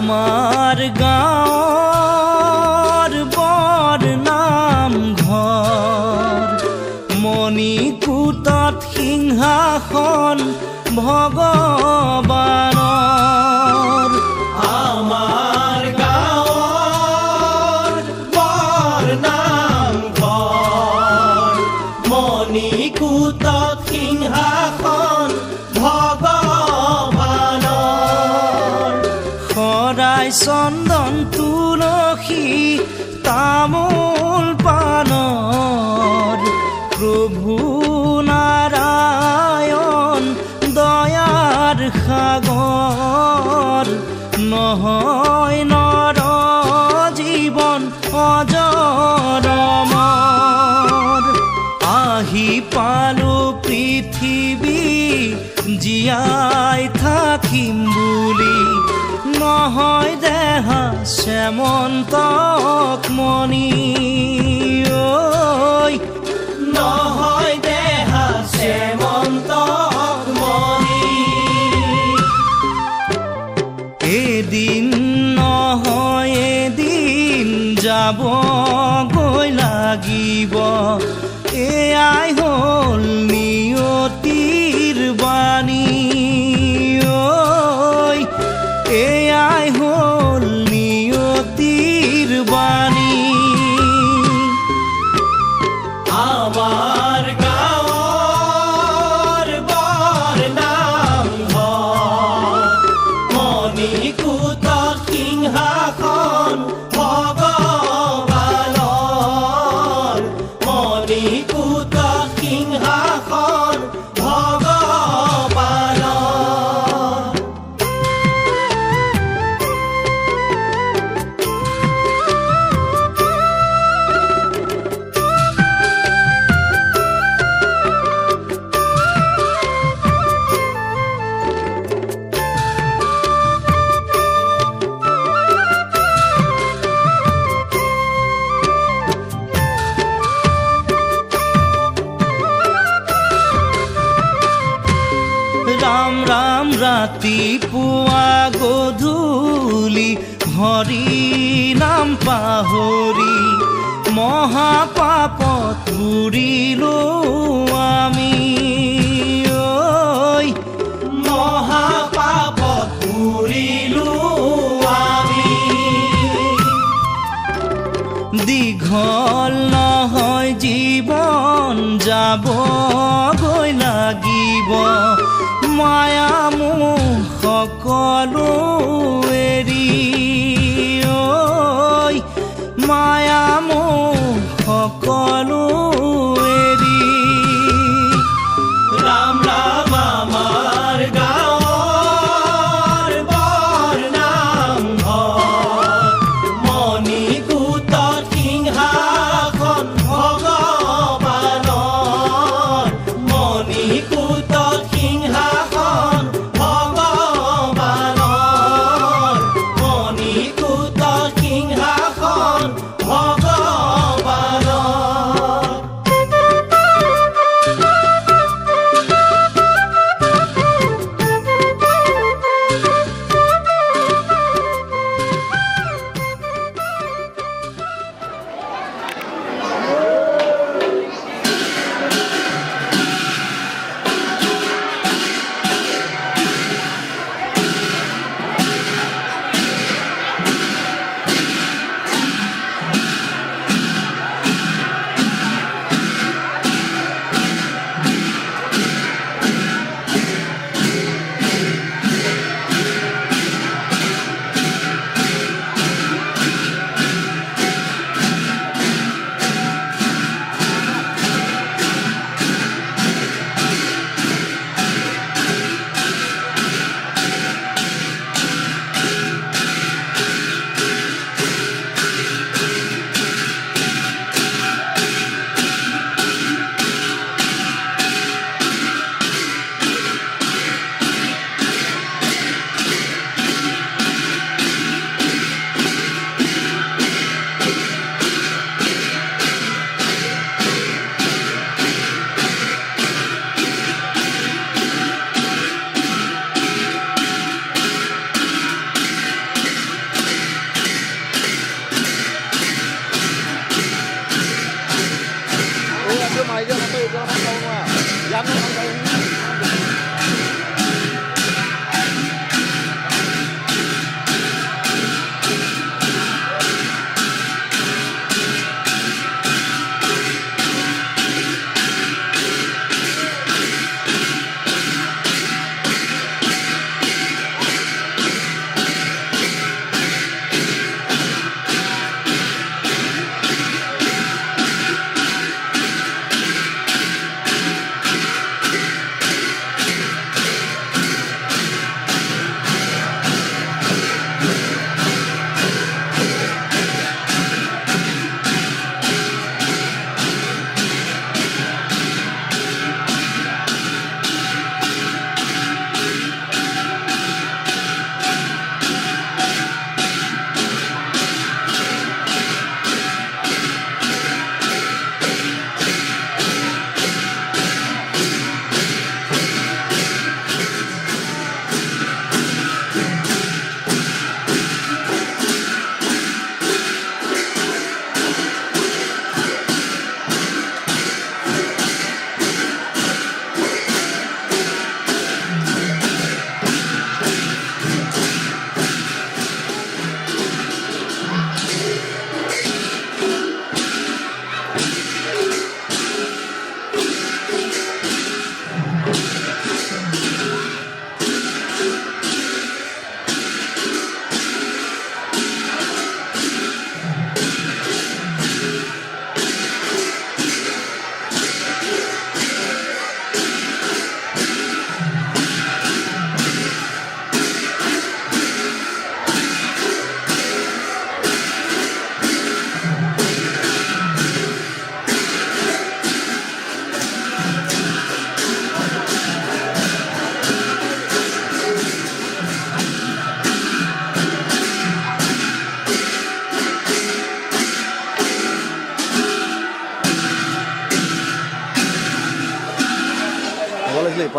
আমাৰ গাঁৱৰ বৰ নামঘৰ মণিকূটত সিংহাসন ভগৱানৰ আমাৰ গাঁৱৰ বৰ নামঘৰ মণিকূটত সিংহাসন ভগৱানৰ শৰাই চন্দন তুলসী তামোল পাণৰ প্ৰভু নাৰায়ণ দয়াৰ সাগৰ নহয় নৰ জীৱন অজৰমৰ আহি পালো পৃথিৱী জীয়াই থাকিম বুলি নহয় দেহা শ্যামন্তক মণি ঐ নহয় দেহা শ্যামন্তক মণি এদিন নহয় এদিন যাবগৈ লাগিব এয়াই হ'ল নিয়তিৰ বাণী ঐ এয়াই হ'ল নিয়তিৰ বাণী আমাৰ গাঁৱৰ বৰ নামঘৰ মণিকূটত সিংহাসন ভগৱানৰ মণিকূটত সিংহাসন ভগৱানৰ ৰাম ৰাম ৰাতিপুৱা গধূলি হৰি নাম পাহৰি মহাপাপত বুৰিলো আমি ঐ মহাপাপত বুৰিলো আমি দীঘল নহয় জীৱন যাবগৈ লাগিব মায়া মোহ সকলো এৰি ঐ মায়া মোহ সকলো এৰি ৰাম ৰাম আমাৰ গাঁৱৰ বৰ নামঘৰ মণিকূটত সিংহাসন ভগৱানৰ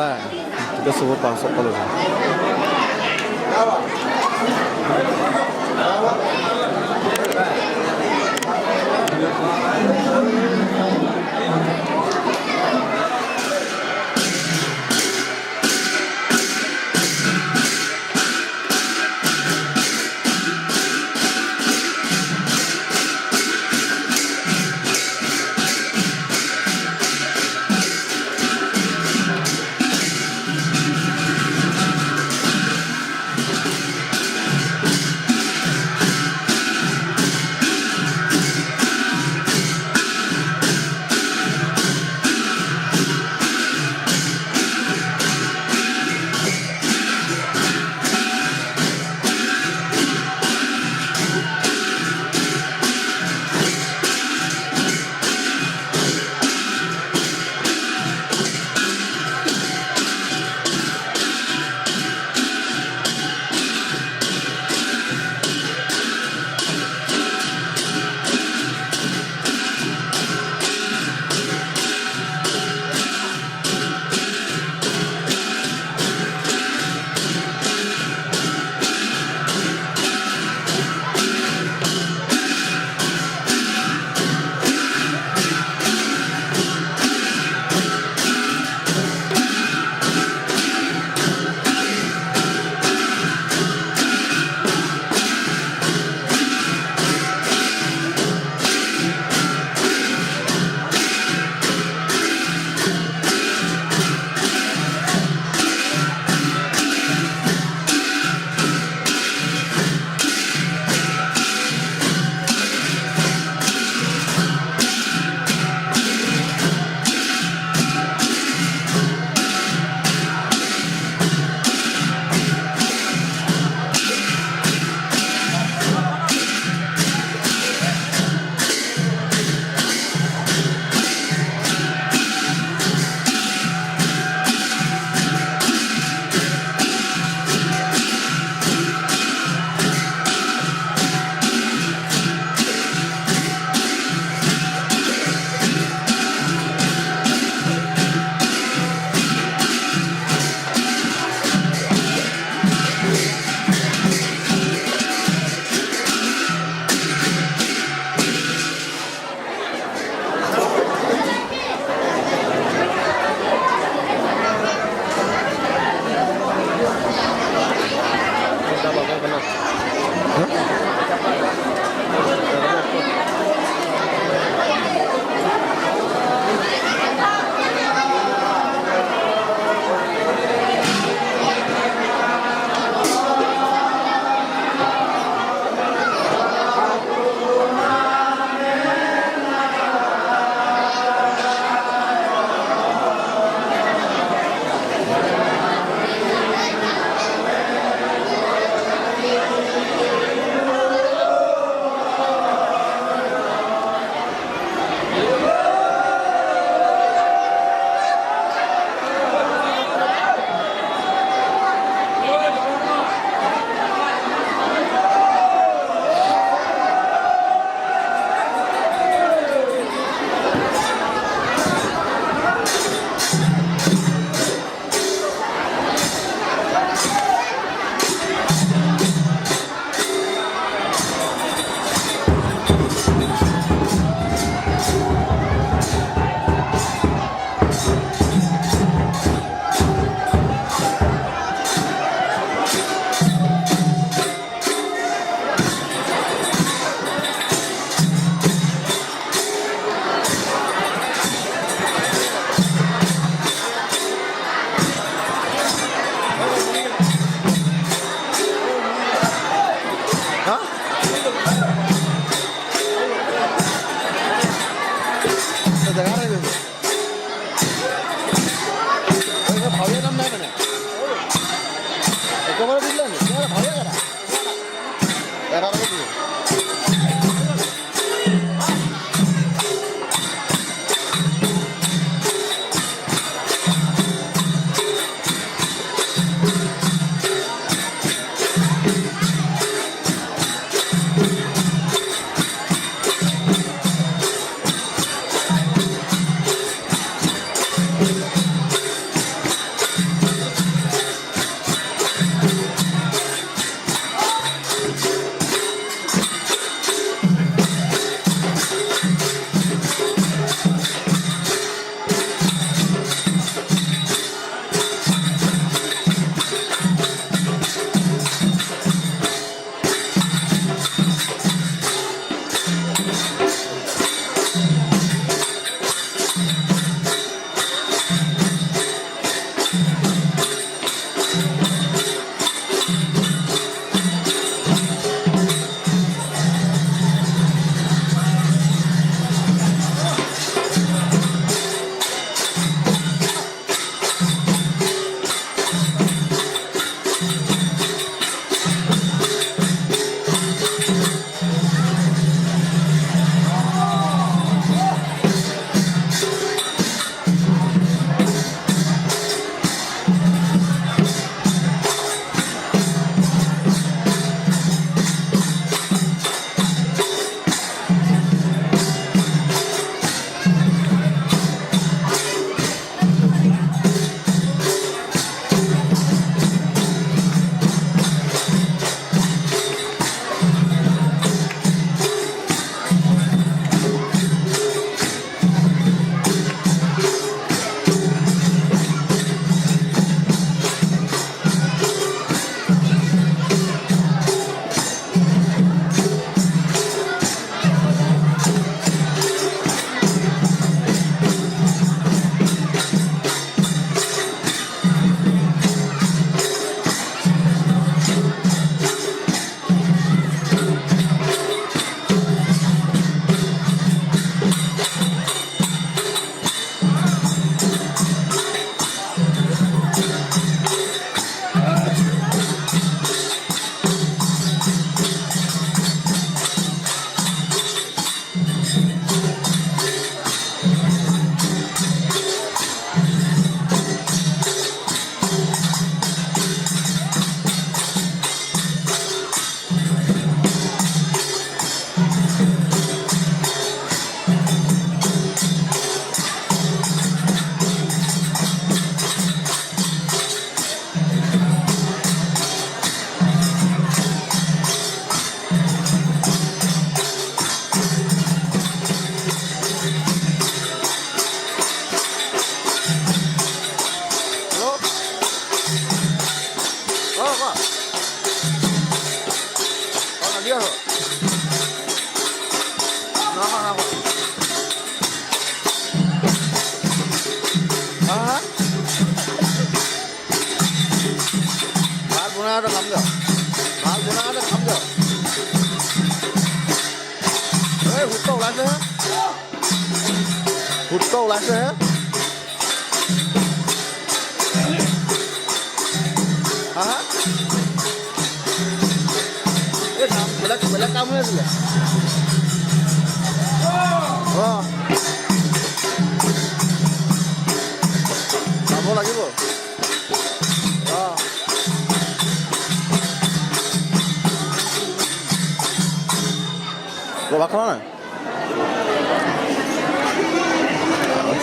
Wah, kita semua pasok kalau ni. কোৱা লাগি আছো ভাত বনাই খাম দিয়ক ভাত বনাই খাম দিয়ক এই ভূতটো ওলাইছেহে ভূতটো ওলাইছেহে হা এই কাম বেলেগ কাম হৈ আছিলে অঁ চাব লাগিব অঁ ভাত খোৱা নাই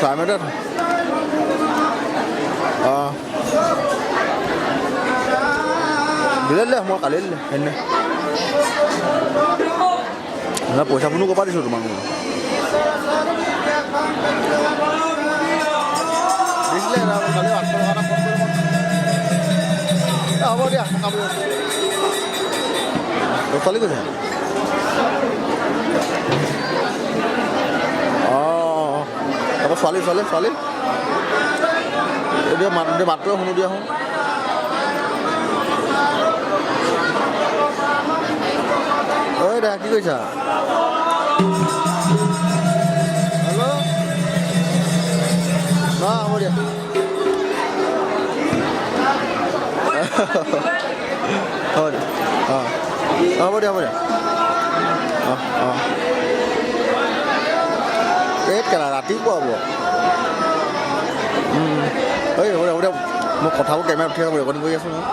চাই মেলি অঁ দিলে মই কালি দিলে সেইদিনা পইচা ফোনো ক'ৰপৰা দিছোঁ তোমাক দিছিলে কালি 800 টকা এটা ফোন কৰিব হ'ব দিয়া কাম ছোৱালী কৈছে অঁ আকৌ ছোৱালী এতিয়া মাতটোৱে শুনো দিয়া হওঁ ঐ দা কি কৈছা হেল্ল' হ'ব দিয়া হ'ব দিয়া অঁ হ'ব দিয়া অঁ অঁ এই কেলা ৰাতিপুৱা হ'ব হ'ব দিয়া মই কথাবোৰ কেমেৰাত উঠি ৰেকৰ্ডিং কৰি আছোঁ নহয়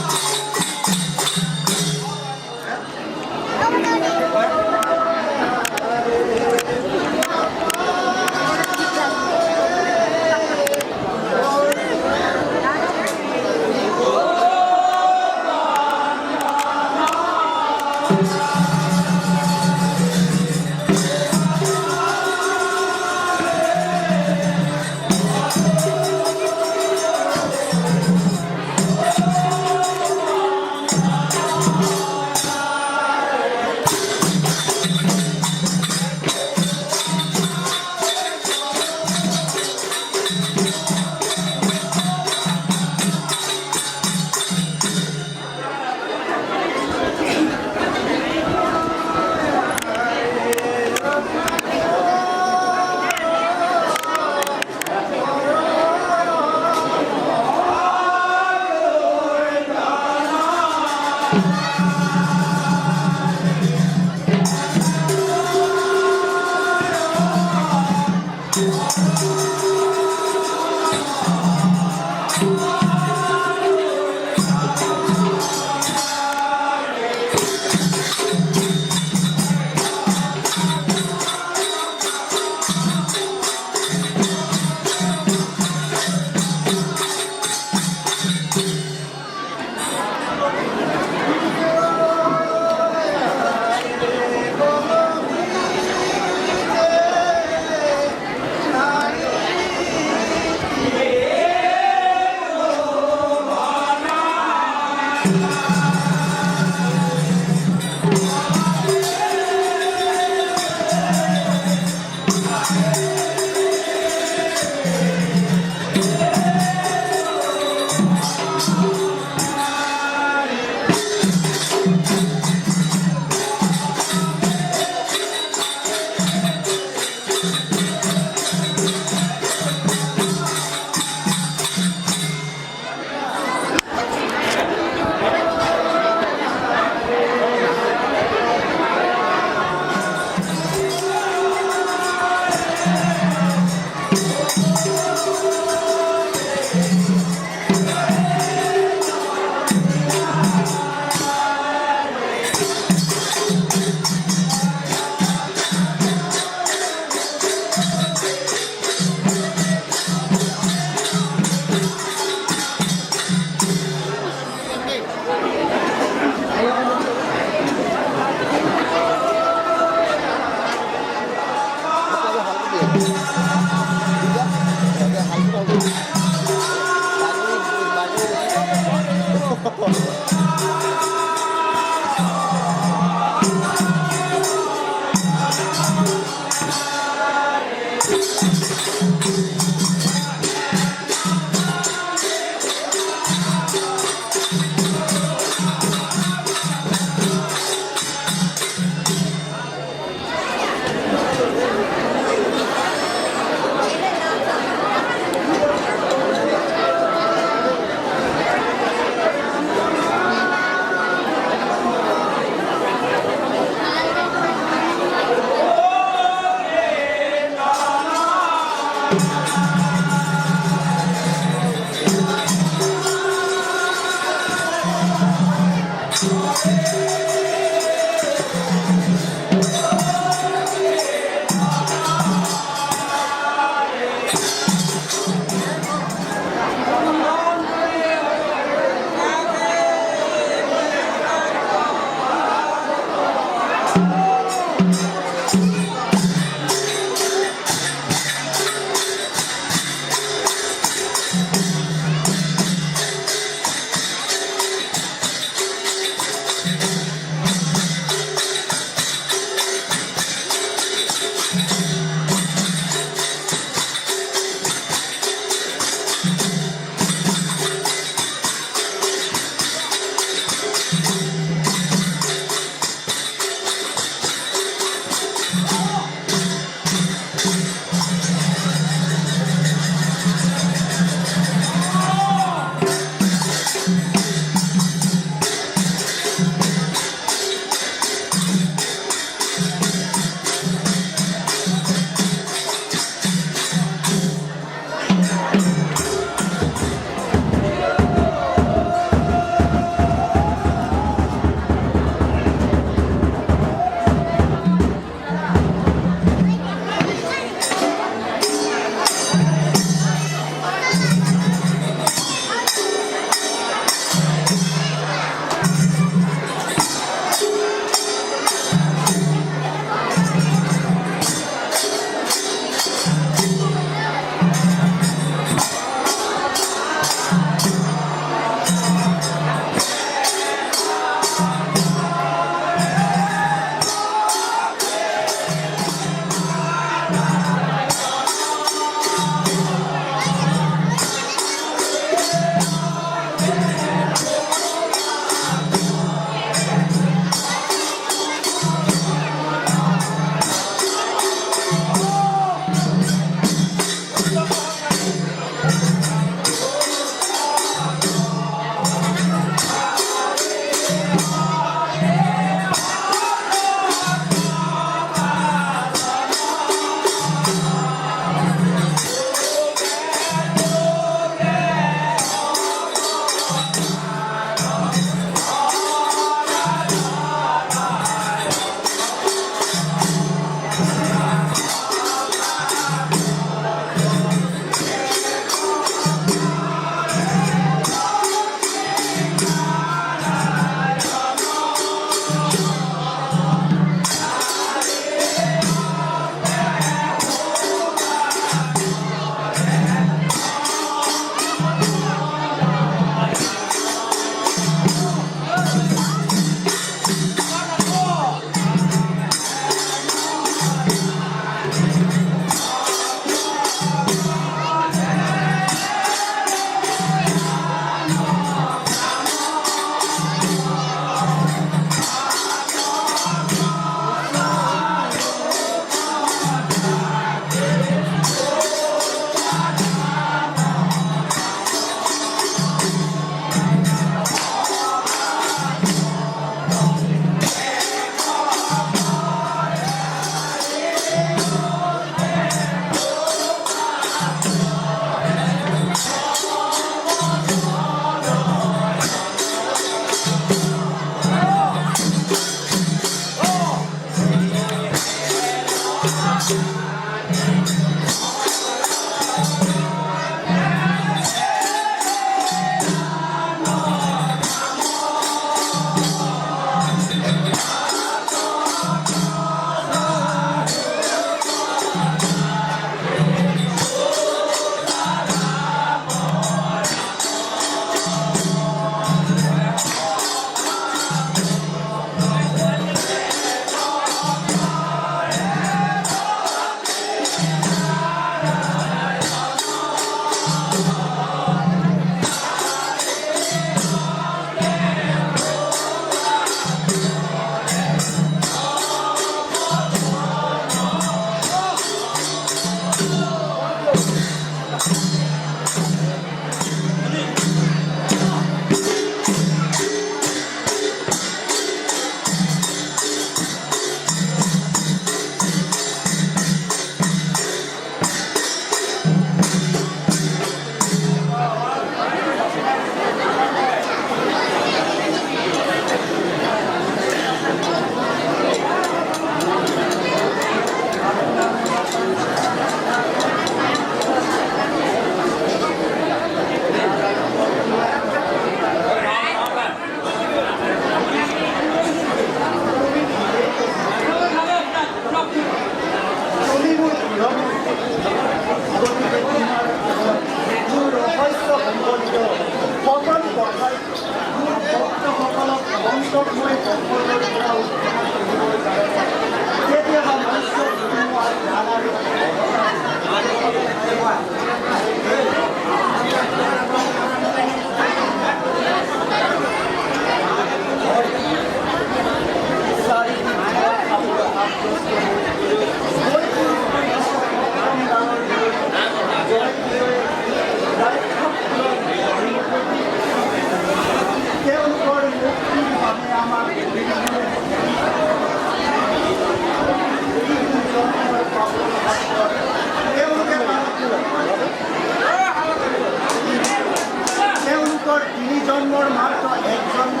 জীৱনৰ 3 জন্মৰ মাত্ৰ 1 জন্ম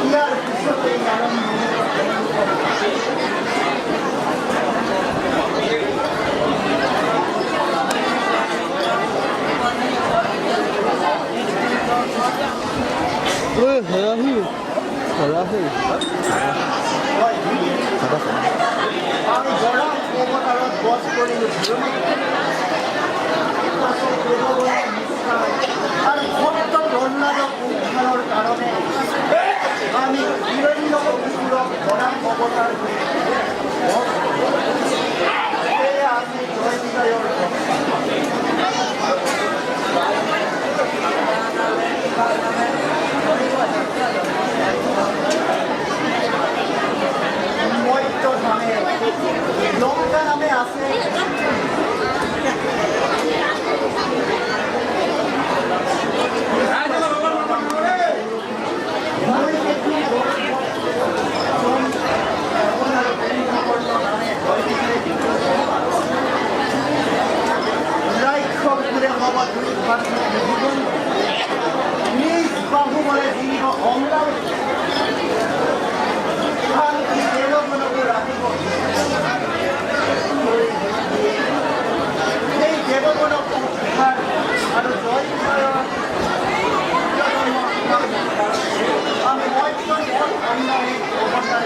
ইয়াৰ পিছতে ơi hả hư আমি গৰম অৱতাৰত বধ কৰিলোঁ আৰু ভক্ত প্ৰহ্লাদক উদ্ধাৰৰ কাৰণে আমি হিৰণ্যকশিপুৰক গৰম অৱতাৰ এয়া আমি জয় বিজয়ৰ মৈত্য নামে লংকা নামে আছে রাক্ষসপুরে হওয়া দুই জীবন নিজ বাহু বলে দীর্ঘ অঙ্গাল শান্তি দেবগণকে রাখিব এই দেবগণক উদ্ধার আৰু জয় বিজয়ৰ আমি মৈত্য অৱতাৰ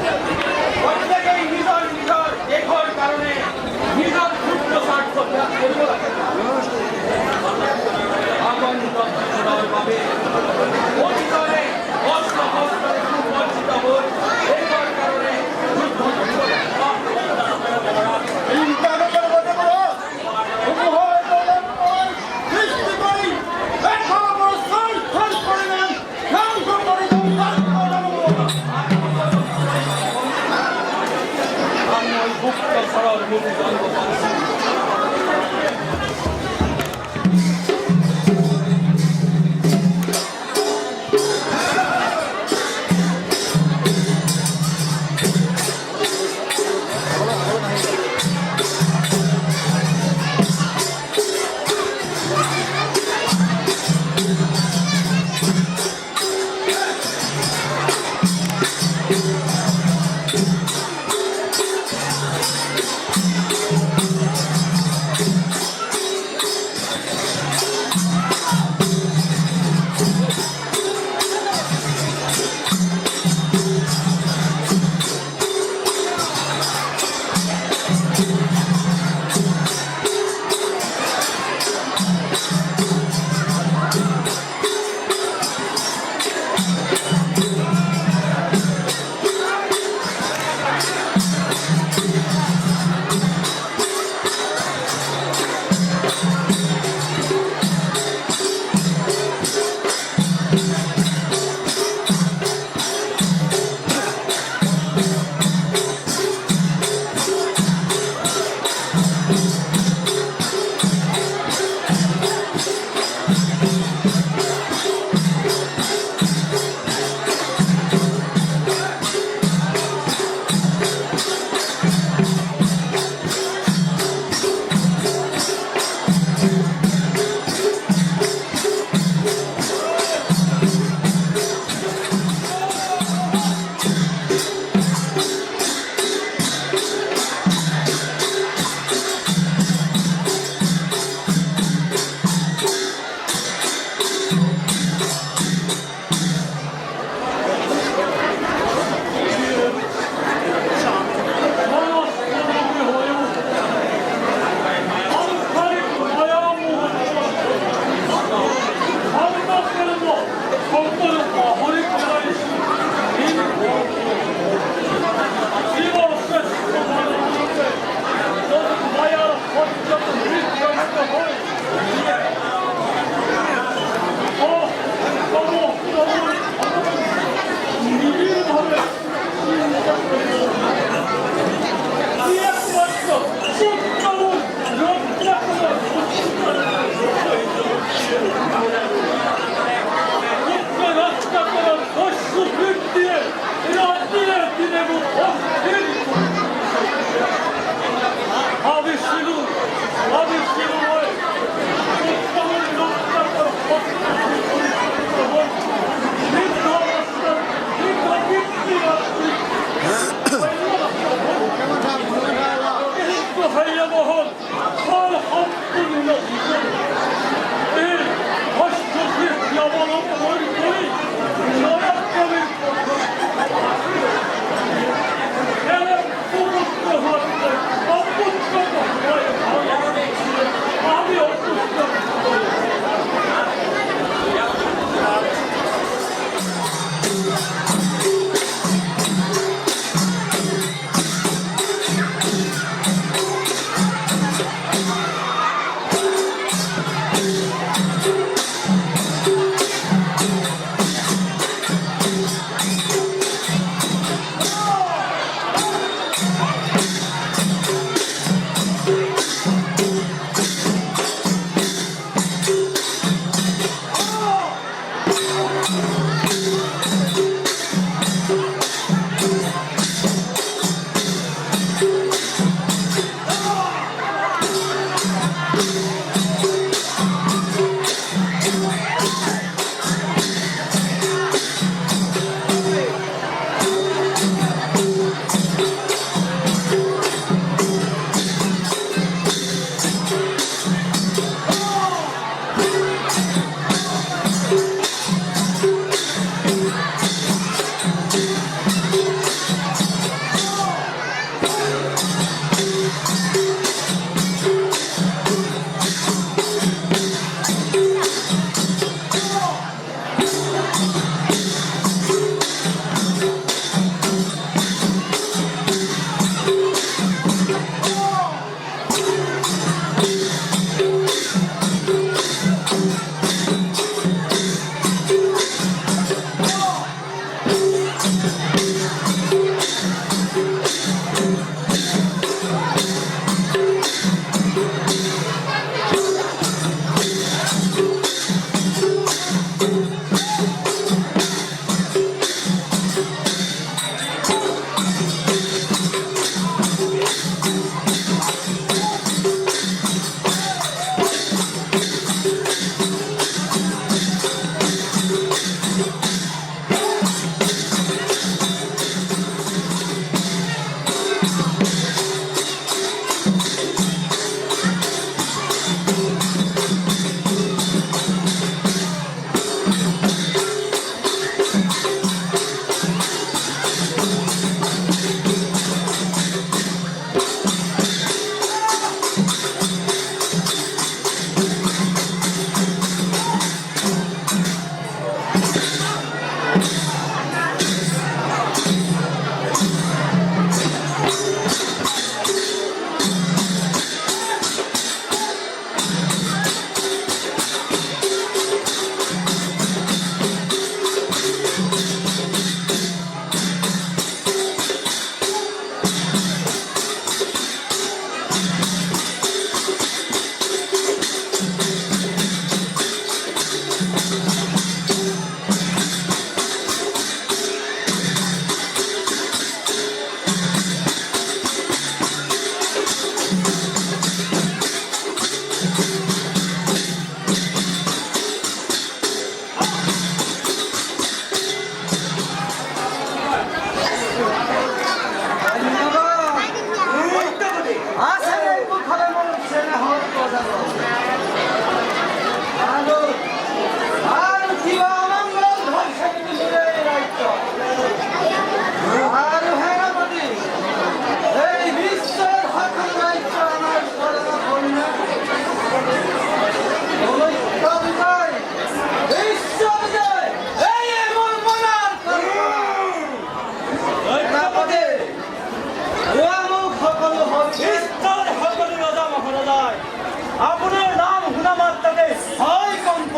প্ৰত্যেকেই নিজৰ নিজৰ দেশৰ কাৰণে নিজৰ ক্ষুদ্ৰ স্বাৰ্থ ত্যাগ কৰিব লাগে আগন্তুকৰ বাবে অতীতৰে কষ্ট কষ্টৰে সুবঞ্চিত হৈ দেশৰ কাৰণে যুদ্ধ কৰিব লাগে ইণ্টাৰনেটৰ মতে সমূহৰ সৃষ্টি কৰি এখনৰ চাৰিখন পৰিমাণ ধ্বংস কৰি আমি মুক্ত সৰল মুক্ত জন্ম পাইছোঁ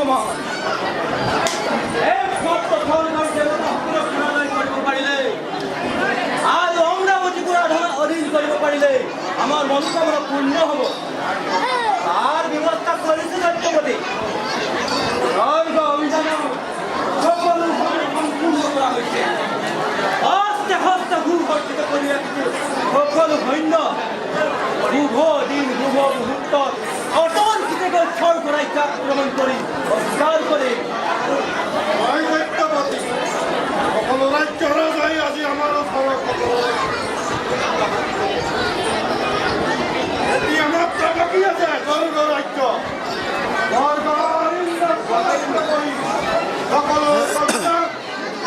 সমান একমাত্ৰ ধৰ্মৰ দেৱতাসকলক প্ৰণয় কৰিব পাৰিলে আৰু অমৰাৱতীপুৰ অধীন কৰিব পাৰিলে আমাৰ মনোকামনা পূৰ্ণ হ'ব তাৰ ব্যৱস্থা কৰিছে সত্যপতি স্বৰ্গ অভিযানৰ সকলো সম্পূৰ্ণ কৰা হৈছে হস্তে হস্তে সুসজ্জিত কৰি ৰাখিছে সকলো সৈন্য শুভ দিন শুভ মুহূৰ্তত অতৰ্কিতে গৈ স্বৰ্গ ৰাজ্য আক্ৰমণ কৰি উদ্ধাৰ কৰি মই সত্যপতি সকলো ৰাজ্যৰ ৰজাই আজি আমাৰ ওচৰত এতিয়া মাত্ৰ বাকী আছে স্বৰ্গ ৰাজ্য স্বৰ্গৰ ইন্দ্ৰক পদায়িত কৰি সকলো সত্যাক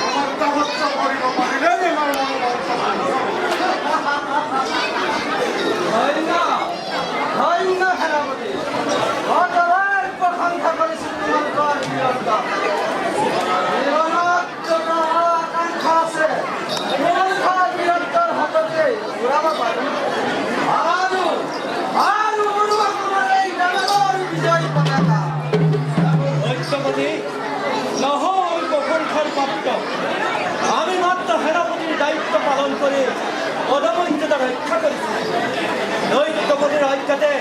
আমাৰ দাসত্ব কৰিব পাৰিলে আমাৰ মনোবল ধন্য ধন্য সেনাপতি বৰ্তমান প্ৰশংসা কৰিছোঁ তোমালোকৰ বীৰত্ব জীৱনত যত আকাংক্ষা আছে আকাংক্ষা বীৰত্বৰ হাততে ঘূৰাব পাৰোঁ আৰু উৰুৱাব পাৰে এই ডাঙৰ বিজয় পতাকা সত্যপতি নহয় প্ৰশংসাৰ প্ৰাপ্ত আমি মাত্ৰ সেনাপতিৰ দায়িত্ব পালন কৰি পদমৰ্যাদা ৰক্ষা কৰিছোঁ দৈত্যপতিৰ হত্যাতে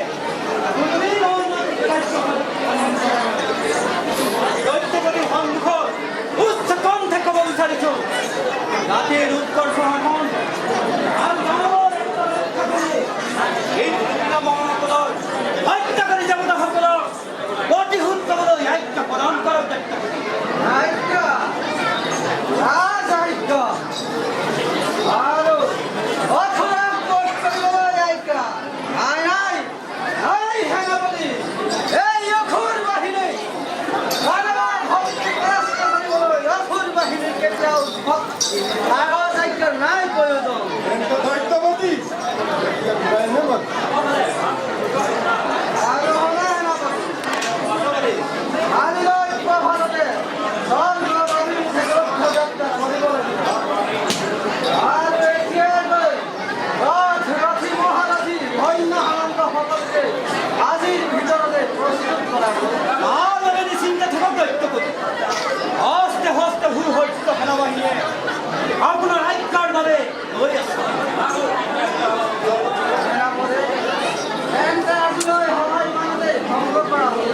দৈত্যপতিৰ সন্মুখত উচ্চ কণ্ঠে ক'ব বিচাৰিছোঁ জাতিৰ উৎকৰ্ষ শাসন আৰু মানৱৰ একতা ৰক্ষা কৰি এই মহাসকলৰ হত্যাকাৰী দেৱতাসকলক প্ৰতিশোধ ল'বলৈ আজ্ঞা প্ৰদান কৰক ৰাজআজ্ঞা আৰু অথৰাক বধ কৰিবলৈ আজ্ঞা নাই নাই নাই সেনাপতি এই অসুৰ বাহিনী মানৱৰ ভক্তি পৰাস্ত কৰিবলৈ অসুৰ বাহিনীৰ কেতিয়াও কাগজ আজ্ঞাৰ নাই প্ৰয়োজন সত্যপতি আৰু হ'লে সেনাপতি কালিলৈ ভাৰতে স্বৰ্গৰ অভিমুখে লক্ষ্যযাত্ৰা কৰিব লাগিব আৰু এতিয়াই গৈ ৰথ ৰথী মহাৰথী ধন্য আনন্দ সকলোকে আজিৰ ভিতৰতে প্ৰস্তুত কৰা তাৰ বাবে নিশ্চিন্ত থাকক দৈত্যপতি হস্তে হস্তে সুসজ্জিত সেনাবাহিনীয়ে আপোনাৰ আজ্ঞাৰ বাবে লৈ আছে তেন্তে আজিলৈ সভাই ইমানতে ভংগ কৰা হ'ল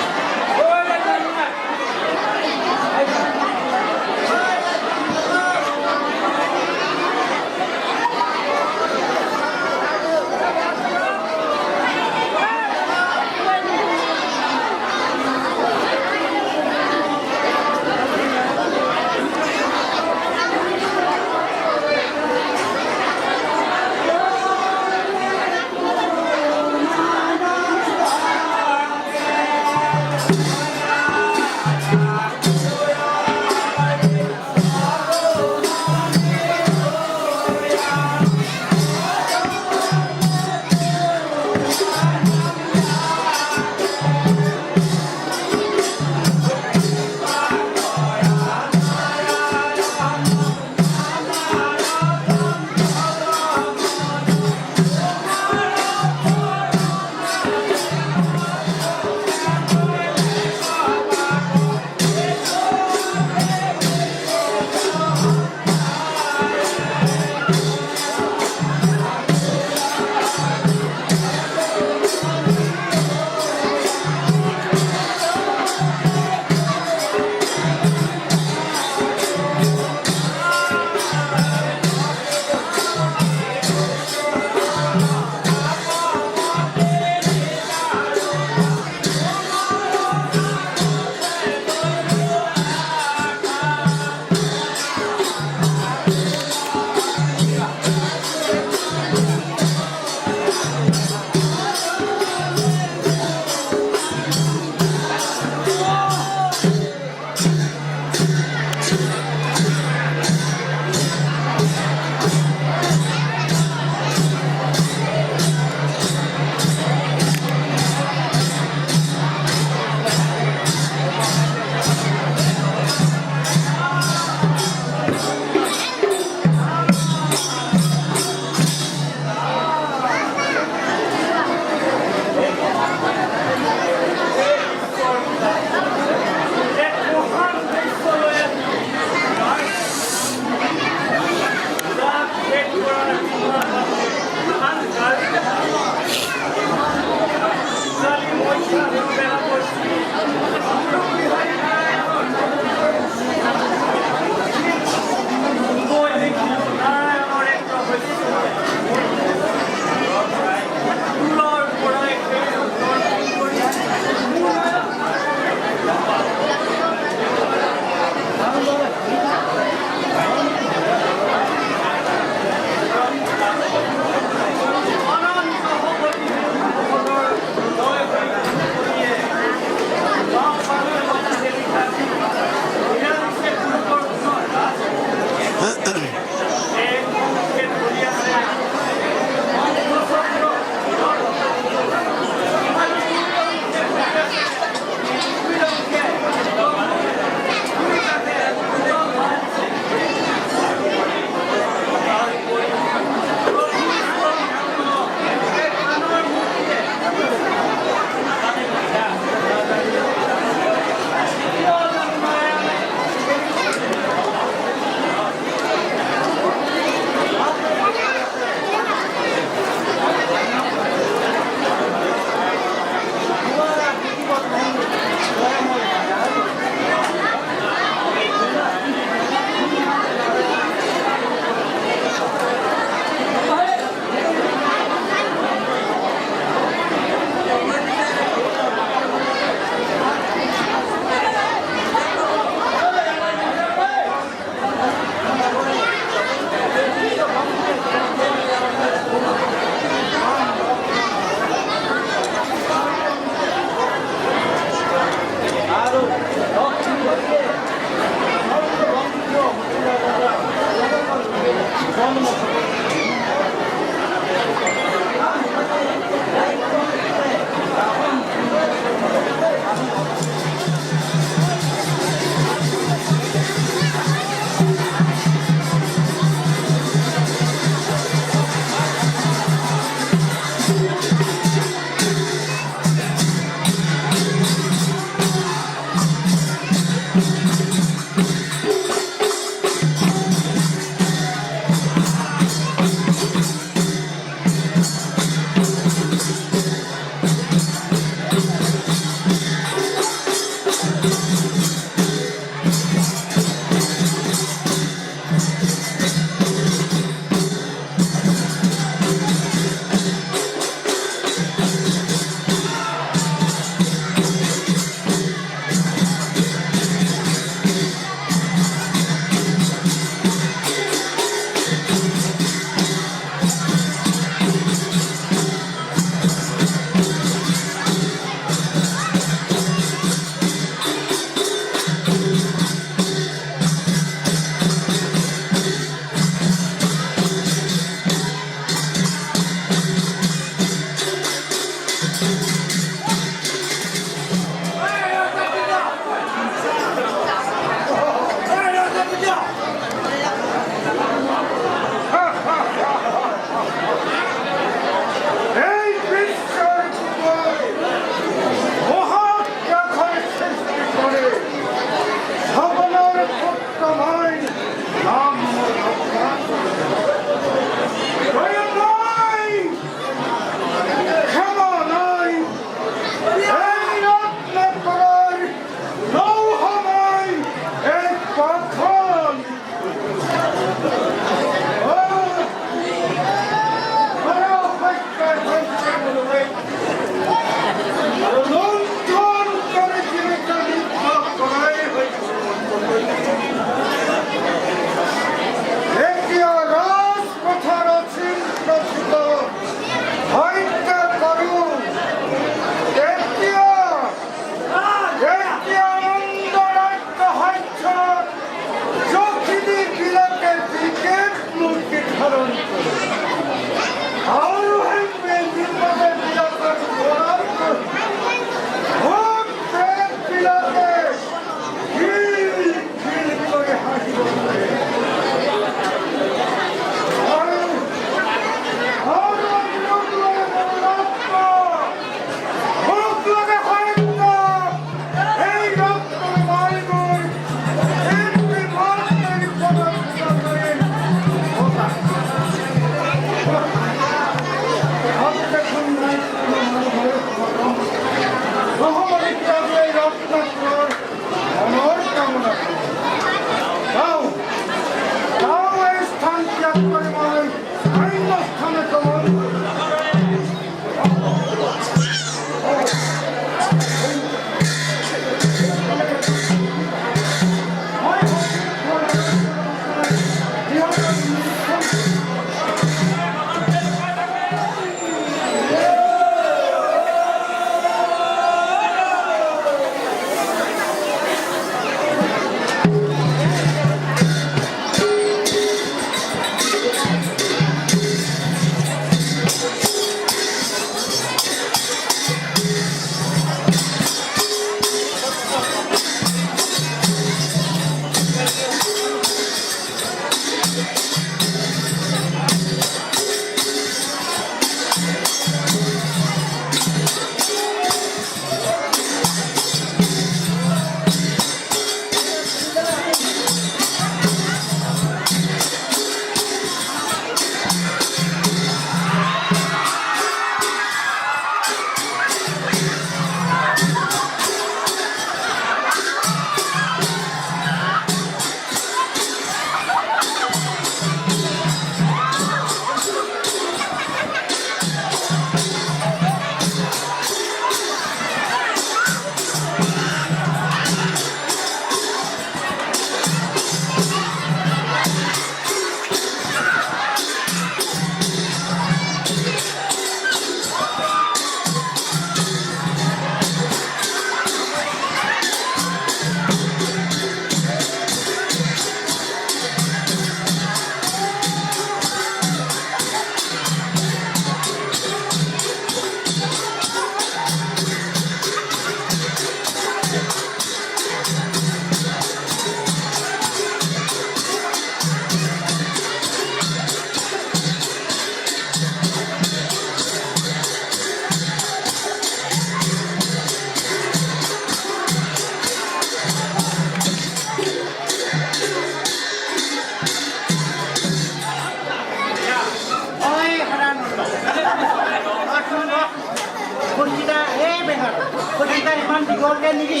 বেহাৰ গতিকে ইমান দীঘলকৈ নিদি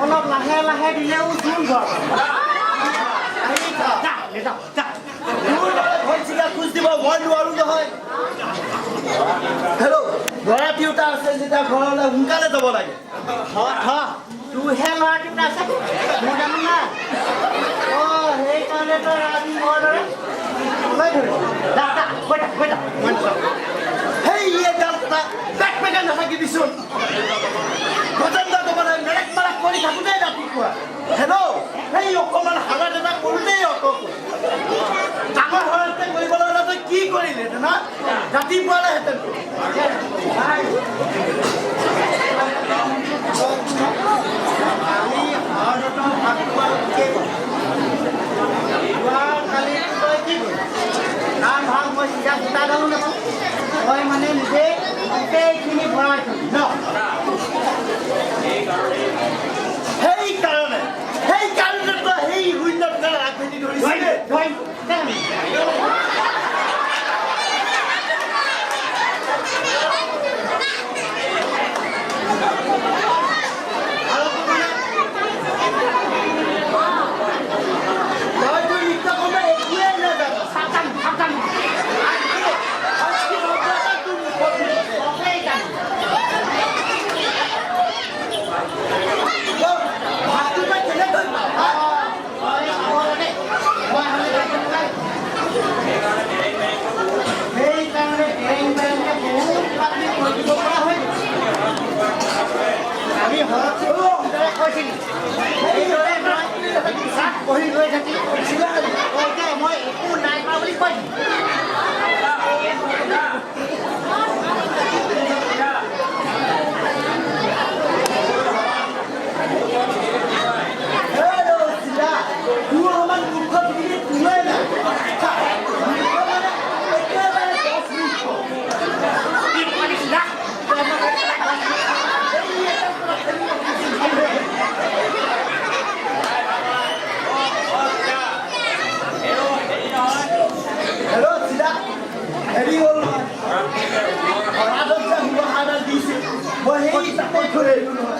অলপ লাহে লাহে দিলেও জোৰ ঘৰ খোজ দিব মই নোৱাৰো নহয় হেল্ল' ল'ৰা তিৰোতা আছে যেতিয়া ঘৰলৈ সোনকালে যাব লাগে তোৰহে ল'ৰা তিৰোতা আছে মোৰ জানো নাই অঁ সেইকাৰণে তই ৰাতি মোৰ দৰে ওলাই ধৰি সেই বেক পেকে নাথাকিবিচোন গজেন্দ্ৰ ক'বলৈ মেৰেক মাৰাক কৰি থাকোঁতেই ৰাতিপুৱা হেল্ল' সেই অকণমান হালাত এটা কৰোঁতেই ডাঙৰ হৰতে কৰিবলৈ হ'লে তই কি কৰিলি না ৰাতিপুৱালেহেঁতেন কালি তই কি কৰিলি নাম ভাল মই চিধা গোটা দালো নাপাওঁ তই মানে নিজে গোটেইখিনি ভৰাই থলি ন সেইকাৰণে তই সেই শূন্যত আগভেটি ধৰিছিলি আমি হৰদৰে কৈছিলোঁ এইদৰে মই চাহ পঢ়ি লৈ থাকি মই একো নাই কৰা বুলি কৈ হেৰি হ'ল নহয় হৰাদত যে শিৱসাগৰ দিছে মই সেই তাতে থৈ আহিলোঁ নহয়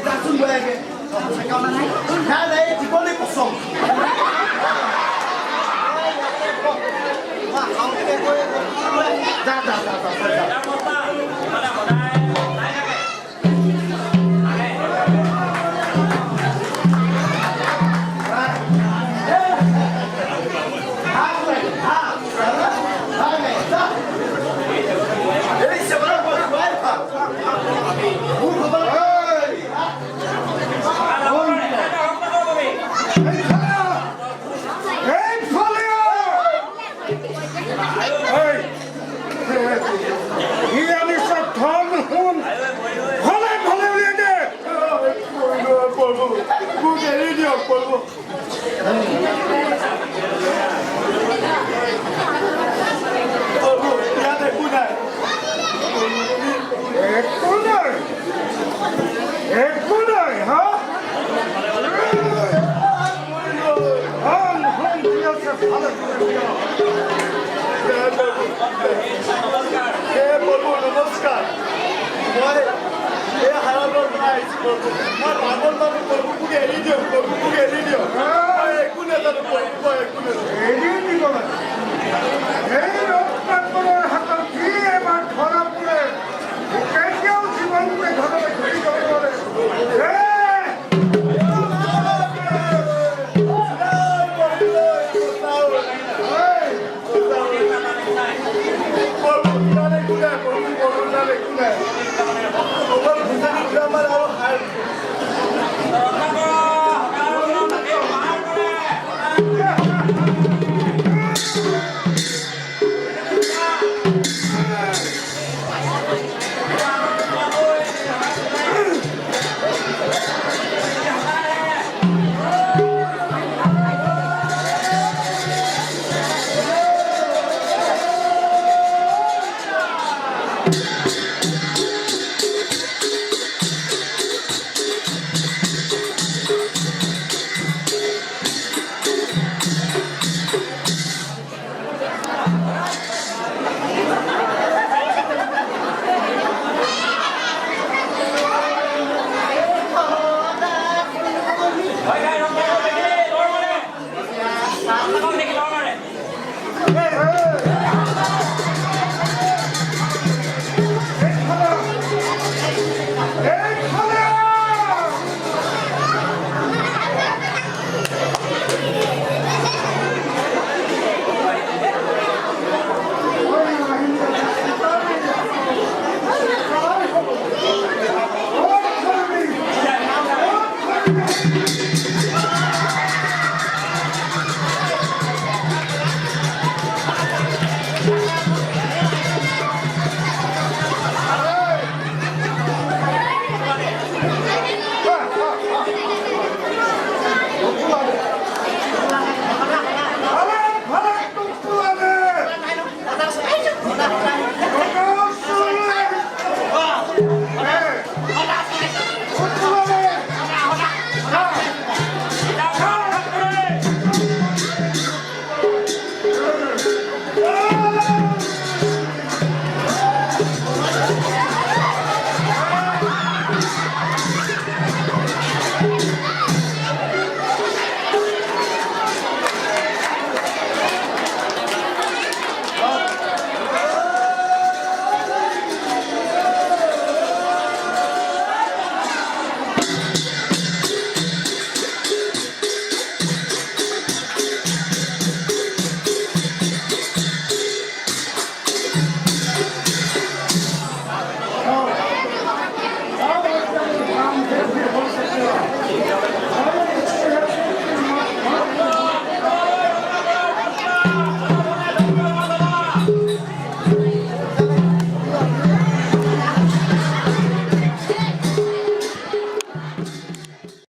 যাচোন বয়াকে নাই নাই জীৱনেই পচন্দ যা যা যা নমস্কাৰ মই এই হাৰাবৰ পৰা আহিছোঁ মই ভাগৰ মানুহ কৰিব মোক এৰি দিয়ক মই একো নাজানো মই একো নাজানো এৰি দিব লাগে এই ৰক্তাক্তৰ হাতত কি এবাৰ ধৰা পৰে কেতিয়াও জীৱনটোৱে ঘৰলৈ ঘূৰি যাব নোৱাৰে চাহপাতত দেখি